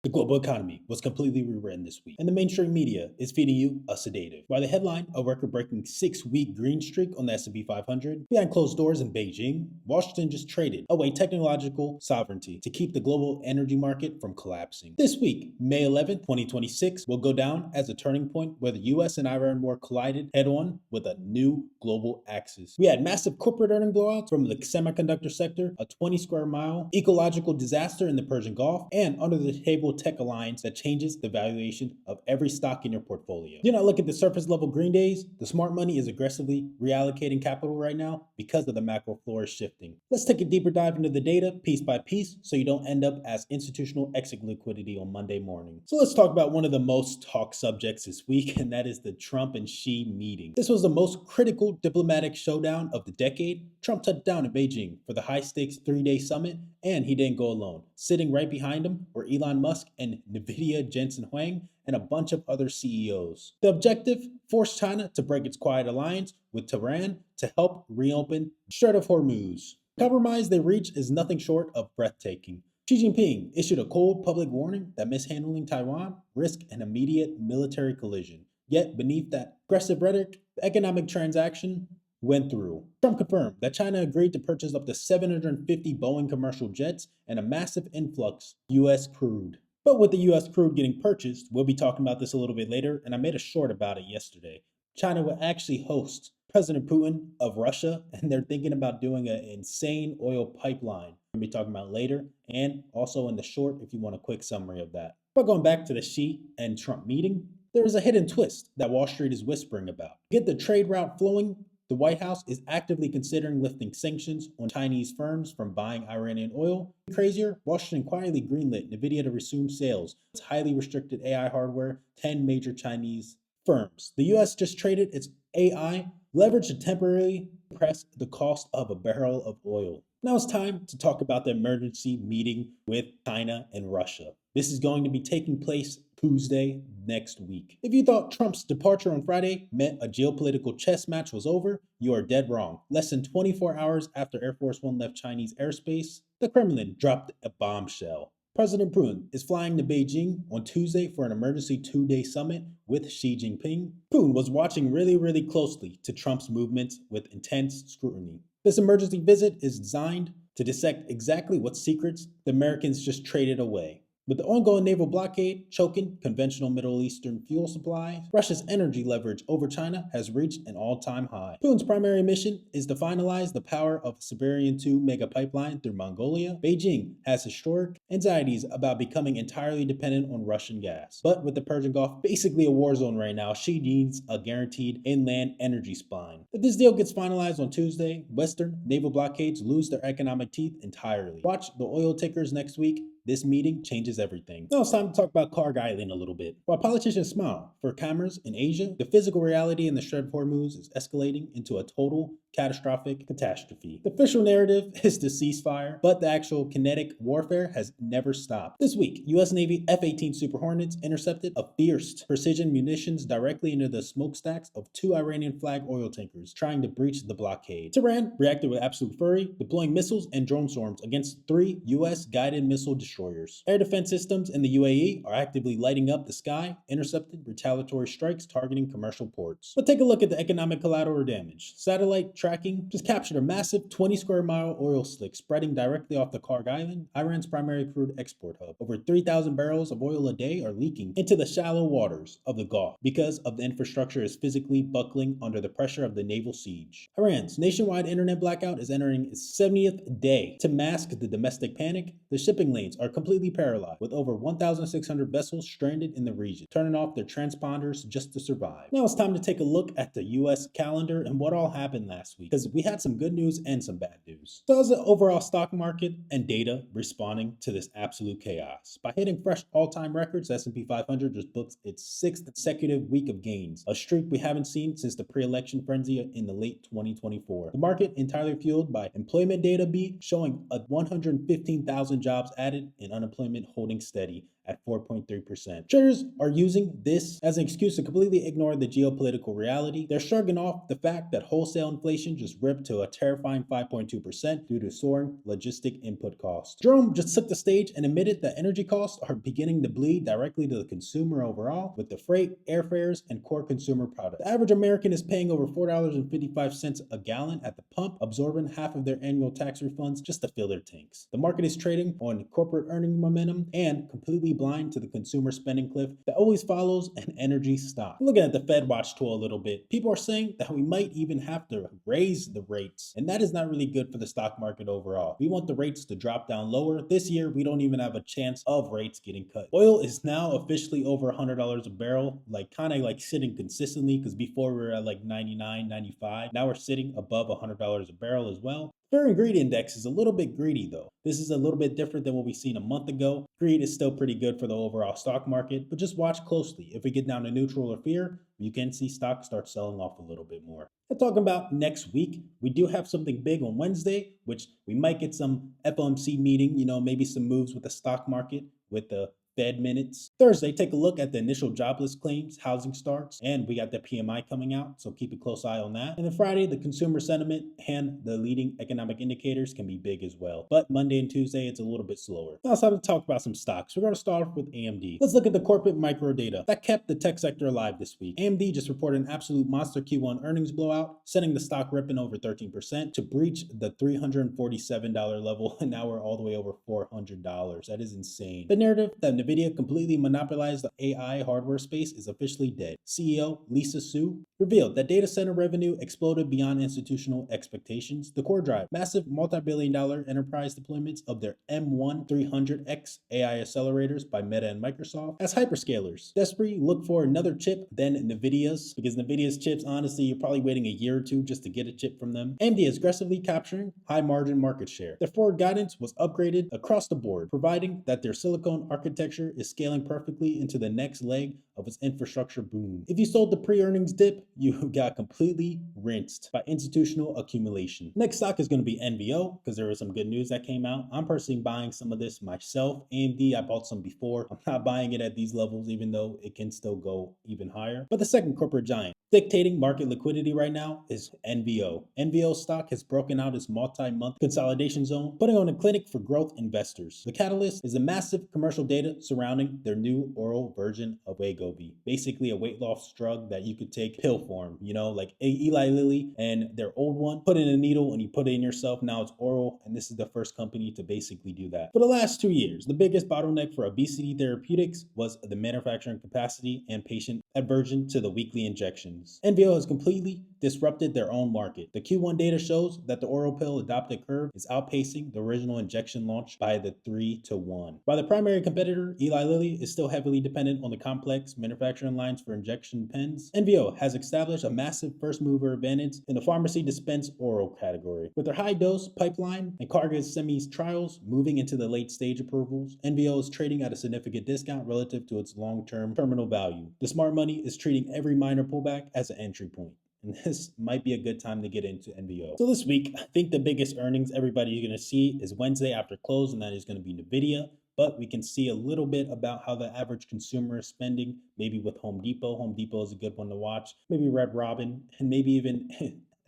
The global economy was completely rewritten this week, and the mainstream media is feeding you a sedative. By the headline, a record-breaking 6-week green streak on the S&P 500, behind closed doors in Beijing, Washington just traded away technological sovereignty to keep the global energy market from collapsing. This week, May 11th, 2026, will go down as a turning point where the US and Iran war collided head-on with a new global axis. We had massive corporate earning blowouts from the semiconductor sector, a 20 square mile ecological disaster in the Persian Gulf, and under the table tech alliance that changes the valuation of every stock in your portfolio. Do not look at the surface level green days. The smart money is aggressively reallocating capital right now because of the macro floor is shifting. Let's take a deeper dive into the data piece by piece so you don't end up as institutional exit liquidity on Monday morning. So let's talk about one of the most talked subjects this week, and that is the Trump and Xi meeting. This was the most critical diplomatic showdown of the decade. Trump touched down in Beijing for the high stakes 3-day summit, and he didn't go alone. Sitting right behind him were Elon Musk and Nvidia Jensen Huang and a bunch of other CEOs. The objective: force China to break its quiet alliance with Tehran to help reopen Strait of Hormuz. The compromise they reached is nothing short of breathtaking. Xi Jinping issued a cold public warning that mishandling Taiwan risked an immediate military collision. Yet, beneath that aggressive rhetoric, the economic transaction went through. Trump confirmed that China agreed to purchase up to 750 Boeing commercial jets and a massive influx of U.S. crude. But with the US crude getting purchased, we'll be talking about this a little bit later, and I made a short about it yesterday. China will actually host President Putin of Russia, and they're thinking about doing an insane oil pipeline. We'll be talking about later, and also in the short if you want a quick summary of that. But going back to the Xi and Trump meeting, there is a hidden twist that Wall Street is whispering about. To get the trade route flowing, the White House is actively considering lifting sanctions on Chinese firms from buying Iranian oil. Crazier, Washington quietly greenlit Nvidia to resume sales of its highly restricted AI hardware, 10 major Chinese firms. The US just traded its AI leverage to temporarily press the cost of a barrel of oil. Now it's time to talk about the emergency meeting with China and Russia. This is going to be taking place Tuesday next week. If you thought Trump's departure on Friday meant a geopolitical chess match was over, you are dead wrong. Less than 24 hours after Air Force One left Chinese airspace, the Kremlin dropped a bombshell. President Putin is flying to Beijing on Tuesday for an emergency 2-day summit with Xi Jinping. Putin was watching really closely to Trump's movements with intense scrutiny. This emergency visit is designed to dissect exactly what secrets the Americans just traded away. With the ongoing naval blockade choking conventional Middle Eastern fuel supplies, Russia's energy leverage over China has reached an all-time high. Putin's primary mission is to finalize the power of Siberian 2 mega pipeline through Mongolia. Beijing has historic anxieties about becoming entirely dependent on Russian gas. But with the Persian Gulf basically a war zone right now, Xi needs a guaranteed inland energy spine. If this deal gets finalized on Tuesday, Western naval blockades lose their economic teeth entirely. Watch the oil tickers next week. This meeting changes everything. Now it's time to talk about Carg Island a little bit. While politicians smile for cameras in Asia, the physical reality in the Strait of Hormuz is escalating into a total catastrophic catastrophe. The official narrative is the ceasefire, but the actual kinetic warfare has never stopped. This week, U.S. Navy F-18 Super Hornets intercepted a fierce precision munitions directly into the smokestacks of 2 Iranian flag oil tankers trying to breach the blockade. Tehran reacted with absolute fury, deploying missiles and drone storms against 3 U.S. guided missile destroyers. Air defense systems in the UAE are actively lighting up the sky, intercepting retaliatory strikes targeting commercial ports. But take a look at the economic collateral damage. Satellite tracking just captured a massive 20 square mile oil slick spreading directly off the Carg Island, Iran's primary crude export hub. Over 3,000 barrels of oil a day are leaking into the shallow waters of the Gulf because of the infrastructure is physically buckling under the pressure of the naval siege. Iran's nationwide internet blackout is entering its 70th day. To mask the domestic panic, the shipping lanes are completely paralyzed, with over 1,600 vessels stranded in the region, turning off their transponders just to survive. Now it's time to take a look at the US calendar and what all happened last week, because we had some good news and some bad news. So how's the overall stock market and data responding to this absolute chaos? By hitting fresh all-time records, S&P 500 just booked its 6th consecutive week of gains, a streak we haven't seen since the pre-election frenzy in the late 2024. The market entirely fueled by employment data beat, showing a 115,000 jobs added and unemployment holding steady at 4.3%. Traders are using this as an excuse to completely ignore the geopolitical reality. They're shrugging off the fact that wholesale inflation just ripped to a terrifying 5.2% due to soaring logistic input costs. Jerome just took the stage and admitted that energy costs are beginning to bleed directly to the consumer overall, with the freight, airfares, and core consumer products. The average American is paying over $4.55 a gallon at the pump, absorbing half of their annual tax refunds just to fill their tanks. The market is trading on corporate earning momentum and completely blind to the consumer spending cliff that always follows an energy stock. Looking at the Fed watch tool a little bit, people are saying that we might even have to raise the rates, and that is not really good for the stock market overall. We want the rates to drop down lower. This year, we don't even have a chance of rates getting cut. Oil is now officially over $100 a barrel, kind of sitting consistently, because before we were at 99, 95. Now we're sitting above $100 a barrel as well. Fear and greed index is a little bit greedy though. This is a little bit different than what we've seen a month ago. Greed is still pretty good for the overall stock market, but just watch closely. If we get down to neutral or fear, you can see stocks start selling off a little bit more. And talking about next week, we do have something big on Wednesday, which we might get some FOMC meeting, maybe some moves with the stock market with the Fed minutes. Thursday, take a look at the initial jobless claims, housing starts, and we got the PMI coming out, so keep a close eye on that. And then Friday, the consumer sentiment and the leading economic indicators can be big as well. But Monday and Tuesday, it's a little bit slower. Now it's time to talk about some stocks. We're going to start off with AMD. Let's look at the corporate micro data that kept the tech sector alive this week. AMD just reported an absolute monster Q1 earnings blowout, sending the stock ripping over 13% to breach the $347 level, and now we're all the way over $400. That is insane. The narrative that NVIDIA completely monopolized the AI hardware space is officially dead. CEO Lisa Su revealed that data center revenue exploded beyond institutional expectations. The core drive, massive multi-billion-dollar enterprise deployments of their M1 300X AI accelerators by Meta and Microsoft. As hyperscalers desperately look for another chip than NVIDIA's, because NVIDIA's chips, honestly, you're probably waiting a year or two just to get a chip from them. AMD is aggressively capturing high-margin market share. Their forward guidance was upgraded across the board, providing that their silicon architecture is scaling perfectly into the next leg of its infrastructure boom. If you sold the pre-earnings dip, you got completely rinsed by institutional accumulation. Next stock is going to be NVO, because there was some good news that came out. I'm personally buying some of this myself. AMD, I bought some before. I'm not buying it at these levels, even though it can still go even higher. But the second corporate giant dictating market liquidity right now is NVO. NVO stock has broken out its multi-month consolidation zone, putting on a clinic for growth investors. The catalyst is the massive commercial data surrounding their new oral version of Wegovy, basically a weight loss drug that you could take pill form, like Eli Lilly and their old one, put in a needle and you put it in yourself. Now it's oral, and this is the first company to basically do that. For the last 2 years, the biggest bottleneck for obesity therapeutics was the manufacturing capacity and patient aversion to the weekly injections. NVO has completely disrupted their own market. The Q1 data shows that the oral pill adopted curve is outpacing the original injection launch by the 3-to-1. While the primary competitor, Eli Lilly, is still heavily dependent on the complex manufacturing lines for injection pens, NVO has established a massive first mover advantage in the pharmacy dispense oral category. With their high dose pipeline and cargo semis trials moving into the late stage approvals, NVO is trading at a significant discount relative to its long-term terminal value. The smart money is treating every minor pullback as an entry point, and this might be a good time to get into NVO. So this week, I think the biggest earnings everybody's going to see is Wednesday after close, and that is going to be NVIDIA. But we can see a little bit about how the average consumer is spending, maybe with Home Depot. Home Depot is a good one to watch. Maybe Red Robin, and maybe even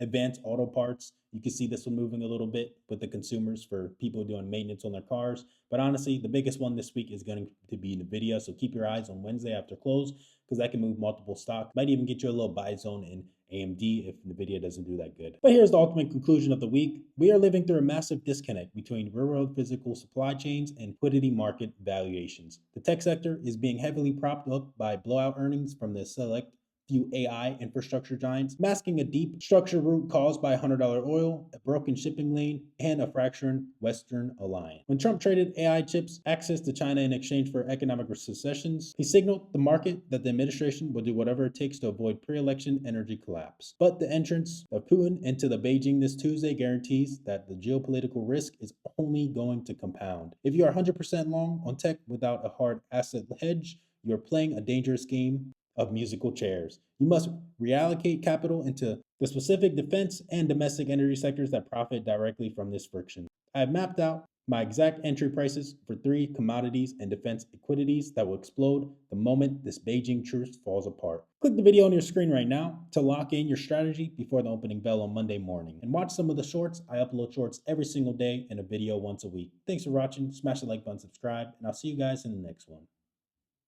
Advanced Auto Parts. You can see this one moving a little bit with the consumers for people doing maintenance on their cars. But honestly, the biggest one this week is going to be NVIDIA. So keep your eyes on Wednesday after close, because that can move multiple stocks. Might even get you a little buy zone in AMD if NVIDIA doesn't do that good. But here's the ultimate conclusion of the week. We are living through a massive disconnect between real-world physical supply chains and liquidity market valuations. The tech sector is being heavily propped up by blowout earnings from the select few AI infrastructure giants, masking a deep structural root caused by $100 oil, a broken shipping lane, and a fractured Western alliance. When Trump traded AI chips access to China in exchange for economic recessions, he signaled the market that the administration will do whatever it takes to avoid pre-election energy collapse. But the entrance of Putin into the Beijing this Tuesday guarantees that the geopolitical risk is only going to compound. If you are 100% long on tech without a hard asset hedge, you're playing a dangerous game of musical chairs. You must reallocate capital into the specific defense and domestic energy sectors that profit directly from this friction. I have mapped out My exact entry prices for three commodities and defense equities that will explode the moment this Beijing truce falls apart. Click the video on your screen right now to lock in your strategy before the opening bell on Monday morning. And watch some of the shorts. I upload shorts every single day and a video once a week. Thanks for watching. Smash the like button, subscribe, and I'll see you guys in the next one.